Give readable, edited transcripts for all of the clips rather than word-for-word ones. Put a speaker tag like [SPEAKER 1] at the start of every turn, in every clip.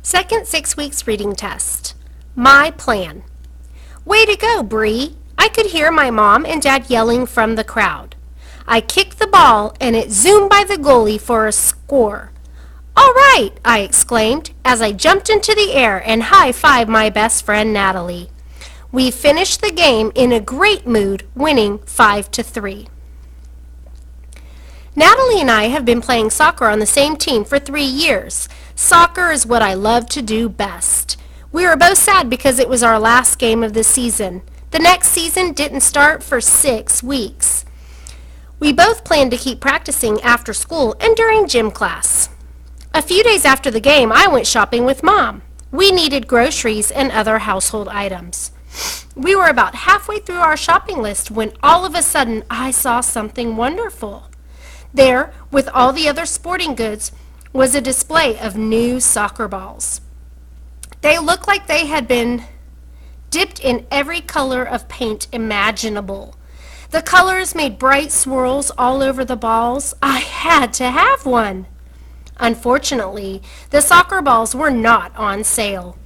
[SPEAKER 1] Second 6 weeks reading test. My plan. Way to go, Bree! I could hear my mom and dad yelling from the crowd. I kicked the ball and it zoomed by the goalie for a score. All right, I exclaimed as I jumped into the air and high-fived my best friend Natalie. We finished the game in a great mood, winning 5-3. Natalie and I have been playing soccer on the same team for 3 years. Soccer is what I love to do best. We were both sad because it was our last game of the season. The next season didn't start for 6 weeks. We both planned to keep practicing after school and during gym class. A few days after the game, I went shopping with Mom. We needed groceries and other household items. We were about halfway through our shopping list when all of a sudden I saw something wonderful. There, with all the other sporting goods, was a display of new soccer balls. They looked like they had been dipped in every color of paint imaginable. The colors made bright swirls all over the balls. I had to have one. Unfortunately, the soccer balls were not on sale.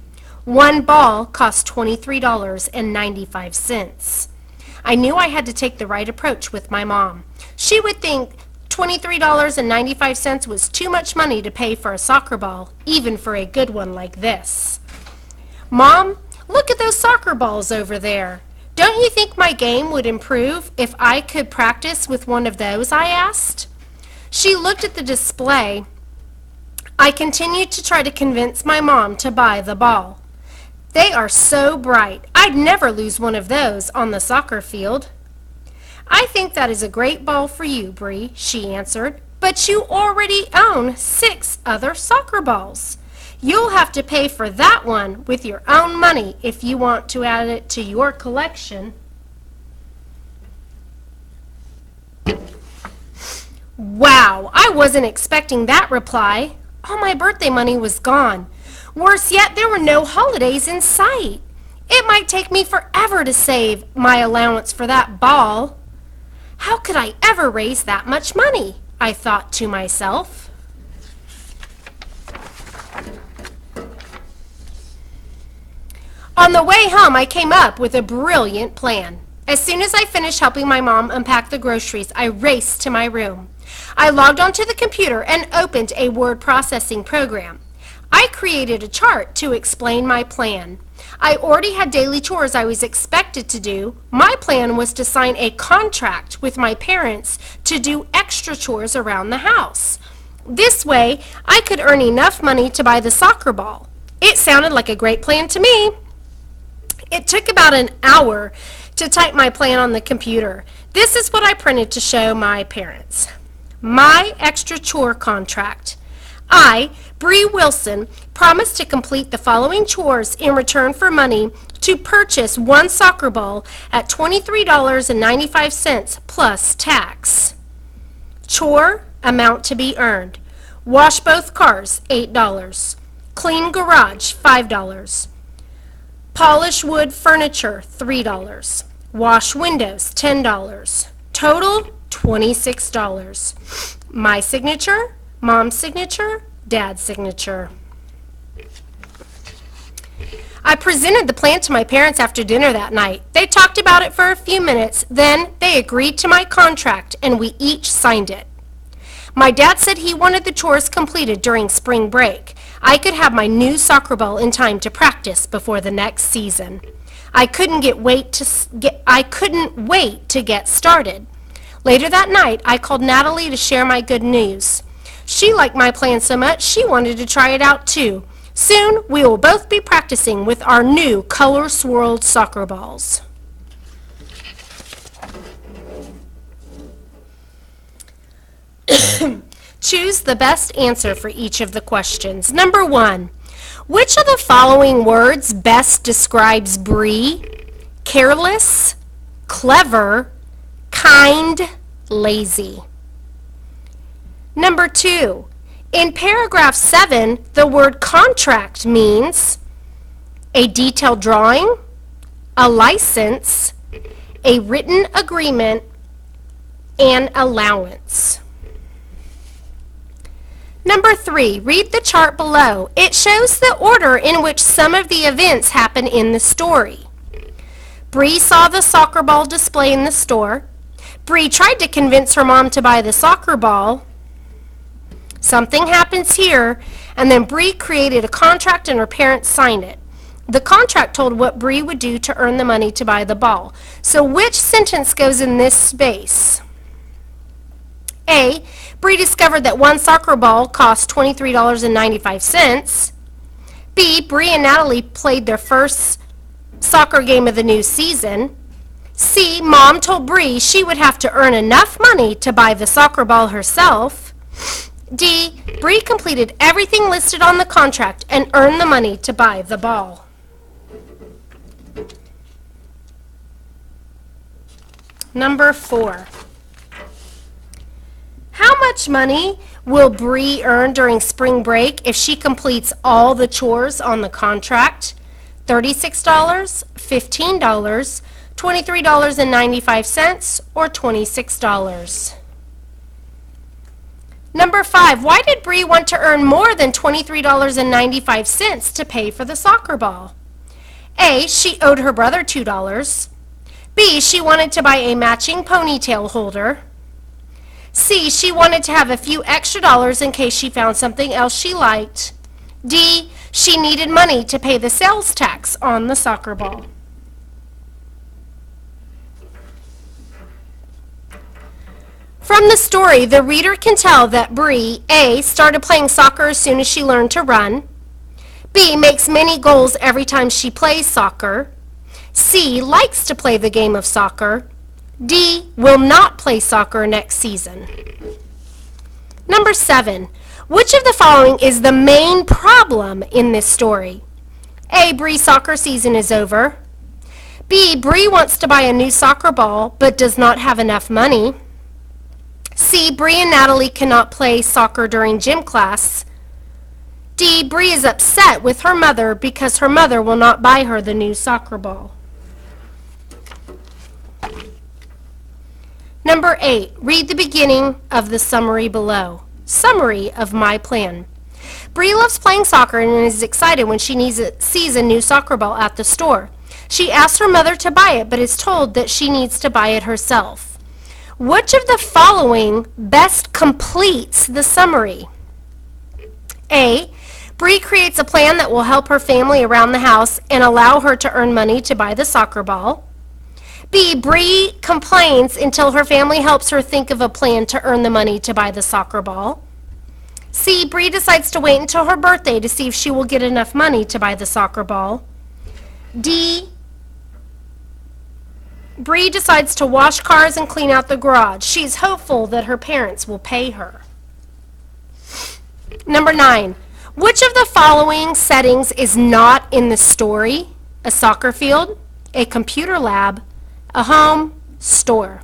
[SPEAKER 1] One ball cost $23.95. I knew I had to take the right approach with my mom. She would think $23.95 was too much money to pay for a soccer ball, even for a good one like this. Mom, look at those soccer balls over there. Don't you think my game would improve if I could practice with one of those? I asked. She looked at the display. I continued to try to convince my mom to buy the ball. They are so bright. I'd never lose one of those on the soccer field. I think that is a great ball for you, Bree, she answered, but you already own 6 other soccer balls. You'll have to pay for that one with your own money if you want to add it to your collection. Wow, I wasn't expecting that reply. All my birthday money was gone. Worse yet, there were no holidays in sight. It might take me forever to save my allowance for that ball. How could I ever raise that much money? I thought to myself. On the way home, I came up with a brilliant plan. As soon as I finished helping my mom unpack the groceries, I raced to my room. I logged onto the computer and opened a word processing program. I created a chart to explain my plan. I already had daily chores I was expected to do. My plan was to sign a contract with my parents to do extra chores around the house. This way, I could earn enough money to buy the soccer ball. It sounded like a great plan to me. It took about an hour to type my plan on the computer. This is what I printed to show my parents. My extra chore contract. I, Bree Wilson, promised to complete the following chores in return for money to purchase 1 soccer ball at $23.95 plus tax. Chore, amount to be earned. Wash both cars, $8. Clean garage, $5. Polish wood furniture, $3. Wash windows, $10. Total, $26. My signature, Mom's signature, Dad's signature. I presented the plan to my parents after dinner that night. They talked about it for a few minutes, then they agreed to my contract and we each signed it. My dad said he wanted the chores completed during spring break. I could have my new soccer ball in time to practice before the next season. I couldn't wait to get started. Later that night, I called Natalie to share my good news. She liked my plan so much, she wanted to try it out too. Soon, we will both be practicing with our new color-swirled soccer balls. Choose the best answer for each of the questions. Number 1, which of the following words best describes Bree? Careless, clever, kind, lazy. Number 2, in paragraph 7, the word contract means a detailed drawing, a license, a written agreement, and allowance. Number 3, read the chart below. It shows the order in which some of the events happen in the story. Bree saw the soccer ball display in the store. Bree tried to convince her mom to buy the soccer ball. Something happens here, and then Bree created a contract and her parents signed it. The contract told what Bree would do to earn the money to buy the ball. So which sentence goes in this space? A, Bree discovered that one soccer ball cost $23.95. B, Bree and Natalie played their first soccer game of the new season. C, Mom told Bree she would have to earn enough money to buy the soccer ball herself. D, Bree completed everything listed on the contract and earned the money to buy the ball. Number 4. How much money will Bree earn during spring break if she completes all the chores on the contract? $36, $15, $23.95, or $26? Number 5, why did Bree want to earn more than $23.95 to pay for the soccer ball? A, she owed her brother $2. B, she wanted to buy a matching ponytail holder. C, she wanted to have a few extra dollars in case she found something else she liked. D, she needed money to pay the sales tax on the soccer ball. From the story, the reader can tell that Bree, A, started playing soccer as soon as she learned to run. B, makes many goals every time she plays soccer. C, likes to play the game of soccer. D, will not play soccer next season. Number 7, which of the following is the main problem in this story? A, Bree's soccer season is over. B, Bree wants to buy a new soccer ball but does not have enough money. C, Bree and Natalie cannot play soccer during gym class. D, Bree is upset with her mother because her mother will not buy her the new soccer ball. Number 8, read the beginning of the summary below. Summary of my plan. Bree loves playing soccer and is excited when she sees a new soccer ball at the store. She asks her mother to buy it, but is told that she needs to buy it herself. Which of the following best completes the summary? A, Bree creates a plan that will help her family around the house and allow her to earn money to buy the soccer ball. B, Bree complains until her family helps her think of a plan to earn the money to buy the soccer ball. C, Bree decides to wait until her birthday to see if she will get enough money to buy the soccer ball. D, Bree decides to wash cars and clean out the garage. She's hopeful that her parents will pay her. Number 9, which of the following settings is not in the story? A soccer field, a computer lab, a home, store.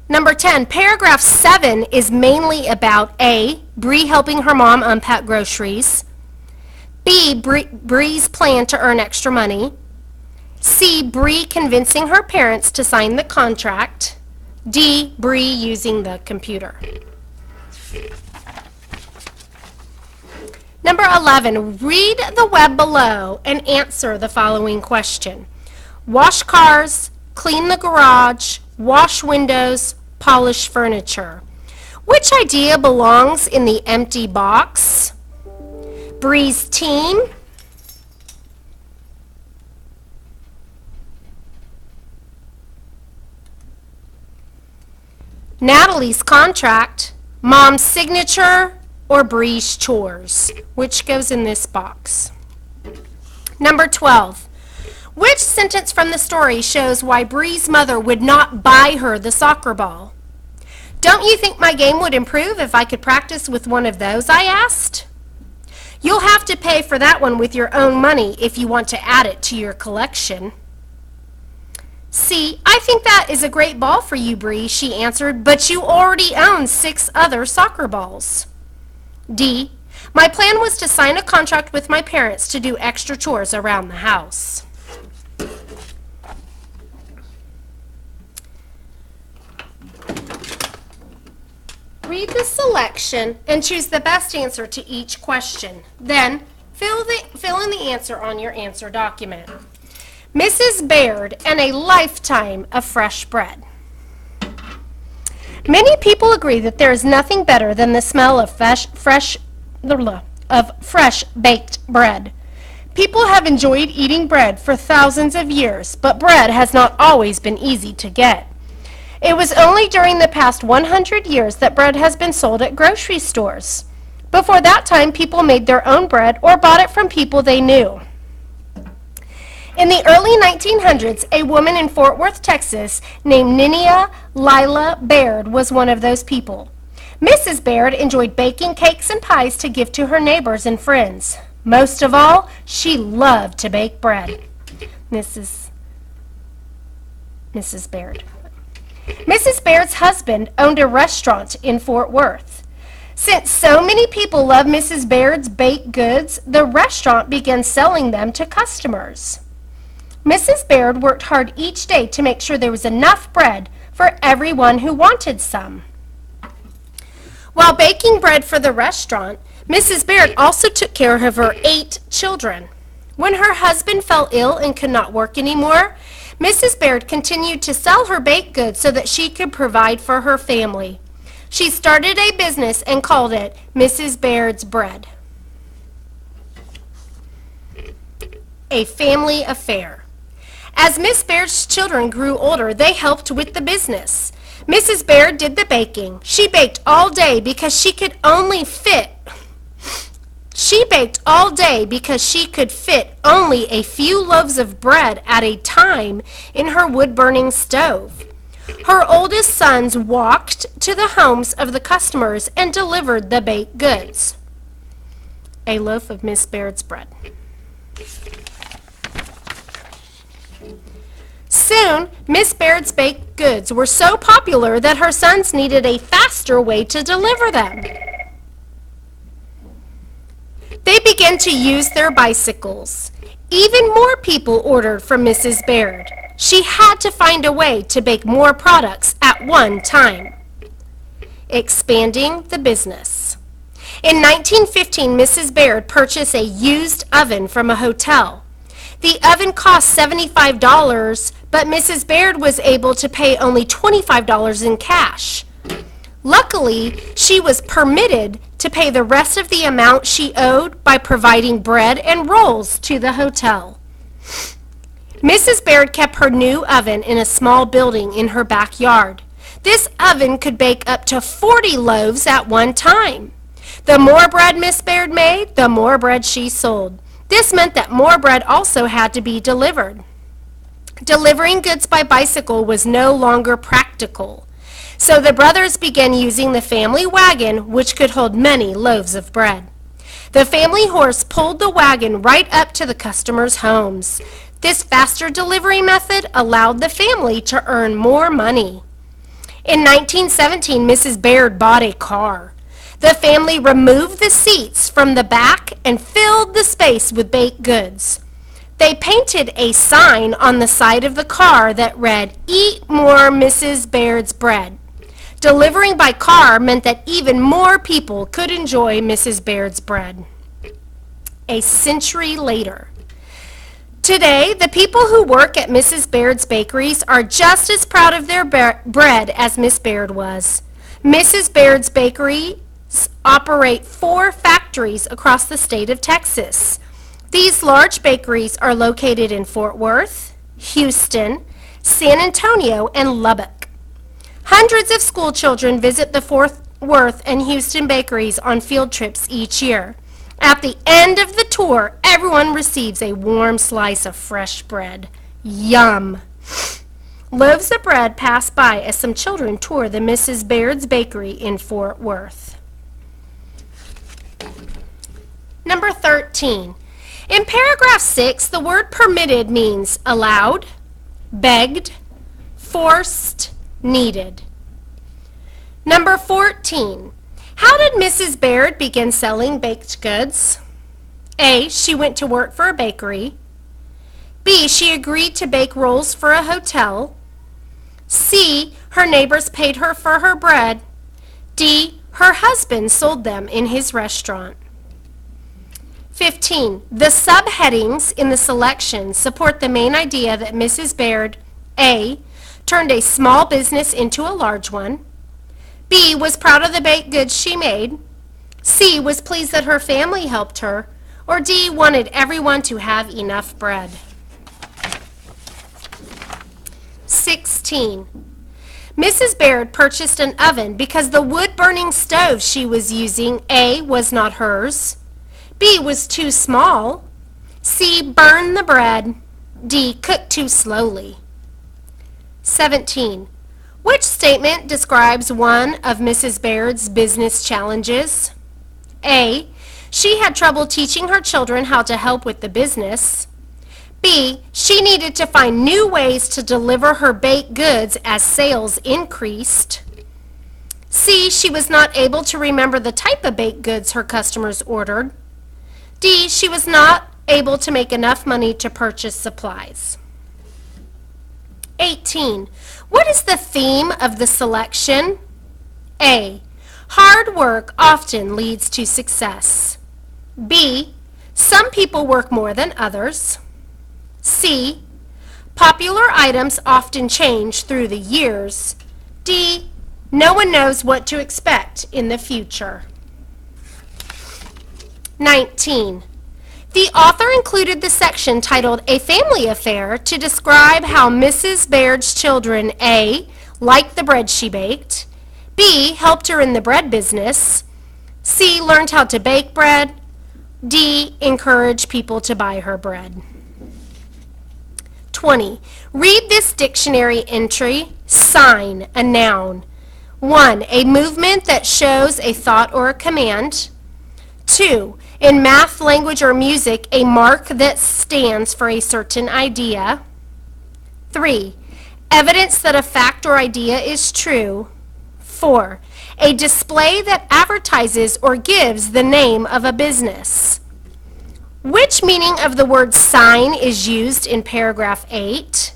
[SPEAKER 1] Number 10, paragraph 7 is mainly about A, Bree helping her mom unpack groceries. B, Bree's plan to earn extra money. C, Bree convincing her parents to sign the contract. D, Bree using the computer. Number 11, read the web below and answer the following question. Wash cars, clean the garage, wash windows, polish furniture. Which idea belongs in the empty box? Bree's team, Natalie's contract, Mom's signature, or Bree's chores? Which goes in this box? Number 12. Which sentence from the story shows why Bree's mother would not buy her the soccer ball? Don't you think my game would improve if I could practice with one of those, I asked. You'll have to pay for that one with your own money if you want to add it to your collection. C, I think that is a great ball for you, Bree, she answered, but you already own 6 other soccer balls. D, my plan was to sign a contract with my parents to do extra chores around the house. Read the selection and choose the best answer to each question. Then, fill in the answer on your answer document. Mrs. Baird and a lifetime of fresh bread. Many people agree that there is nothing better than the smell of fresh baked bread. People have enjoyed eating bread for thousands of years, but bread has not always been easy to get. It was only during the past 100 years that bread has been sold at grocery stores. Before that time, people made their own bread or bought it from people they knew. In the early 1900s, a woman in Fort Worth, Texas, named Ninia Lila Baird was one of those people. Mrs. Baird enjoyed baking cakes and pies to give to her neighbors and friends. Most of all, she loved to bake bread. Mrs. Baird. Mrs. Baird's husband owned a restaurant in Fort Worth. Since so many people loved Mrs. Baird's baked goods, the restaurant began selling them to customers. Mrs. Baird worked hard each day to make sure there was enough bread for everyone who wanted some. While baking bread for the restaurant, Mrs. Baird also took care of her 8 children. When her husband fell ill and could not work anymore, Mrs. Baird continued to sell her baked goods so that she could provide for her family. She started a business and called it Mrs. Baird's Bread. A family affair. As Miss Baird's children grew older, they helped with the business. Mrs. Baird did the baking. She baked all day because she could fit only a few loaves of bread at a time in her wood-burning stove. Her oldest sons walked to the homes of the customers and delivered the baked goods. A loaf of Miss Baird's bread. Soon, Miss Baird's baked goods were so popular that her sons needed a faster way to deliver them. They began to use their bicycles. Even more people ordered from Mrs. Baird. She had to find a way to bake more products at one time. Expanding the business. In 1915, Mrs. Baird purchased a used oven from a hotel. The oven cost $75, but Mrs. Baird was able to pay only $25 in cash. Luckily, she was permitted to pay the rest of the amount she owed by providing bread and rolls to the hotel. Mrs. Baird kept her new oven in a small building in her backyard. This oven could bake up to 40 loaves at one time. The more bread Miss Baird made, the more bread she sold. This meant that more bread also had to be delivered. Delivering goods by bicycle was no longer practical, so the brothers began using the family wagon, which could hold many loaves of bread. The family horse pulled the wagon right up to the customers' homes. This faster delivery method allowed the family to earn more money. In 1917, Mrs. Baird bought a car. The family removed the seats from the back and filled the space with baked goods. They painted a sign on the side of the car that read, "Eat more Mrs. Baird's bread." Delivering by car meant that even more people could enjoy Mrs. Baird's bread. A century later. Today, the people who work at Mrs. Baird's bakeries are just as proud of their bread as Miss Baird was. Mrs. Baird's bakery operate 4 factories across the state of Texas. These large bakeries are located in Fort Worth, Houston, San Antonio, and Lubbock. Hundreds of school children visit the Fort Worth and Houston bakeries on field trips each year. At the end of the tour, everyone receives a warm slice of fresh bread. Yum! Loaves of bread pass by as some children tour the Mrs. Baird's bakery in Fort Worth. Number 13. In paragraph 6, the word permitted means allowed, begged, forced, needed. Number 14. How did Mrs. Baird begin selling baked goods? A. She went to work for a bakery. B. She agreed to bake rolls for a hotel. C. Her neighbors paid her for her bread. D. Her husband sold them in his restaurant. 15. The subheadings in the selection support the main idea that Mrs. Baird A. turned a small business into a large one, B. was proud of the baked goods she made, C. was pleased that her family helped her, or D. wanted everyone to have enough bread. 16. Mrs. Baird purchased an oven because the wood-burning stove she was using, A. was not hers, B. was too small, C. burned the bread, D. cooked too slowly. 17. Which statement describes one of Mrs. Baird's business challenges? A. She had trouble teaching her children how to help with the business. B. She needed to find new ways to deliver her baked goods as sales increased. C. She was not able to remember the type of baked goods her customers ordered. D. She was not able to make enough money to purchase supplies. 18. What is the theme of the selection? A. Hard work often leads to success. B. Some people work more than others. C. Popular items often change through the years. D. No one knows what to expect in the future. 19. The author included the section titled A Family Affair to describe how Mrs. Baird's children A. liked the bread she baked, B. helped her in the bread business, C. learned how to bake bread, D. encouraged people to buy her bread. 20. Read this dictionary entry. Sign, a noun. 1. A movement that shows a thought or a command. 2. In math, language, or music, a mark that stands for a certain idea. 3. Evidence that a fact or idea is true. 4. A display that advertises or gives the name of a business. Which meaning of the word sign is used in paragraph 8?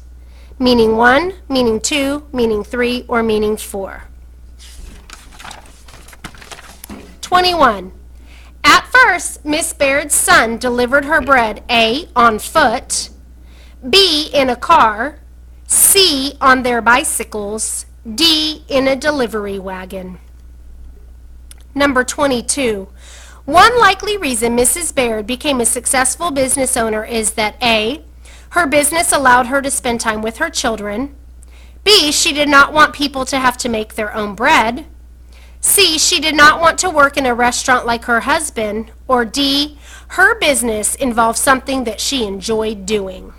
[SPEAKER 1] Meaning 1, meaning 2, meaning 3, or meaning 4? 21. At first, Miss Baird's son delivered her bread A. on foot, B. in a car, C. on their bicycles, D. in a delivery wagon. Number 22. One likely reason Mrs. Baird became a successful business owner is that A. her business allowed her to spend time with her children, B. she did not want people to have to make their own bread, C. she did not want to work in a restaurant like her husband, or D. her business involved something that she enjoyed doing.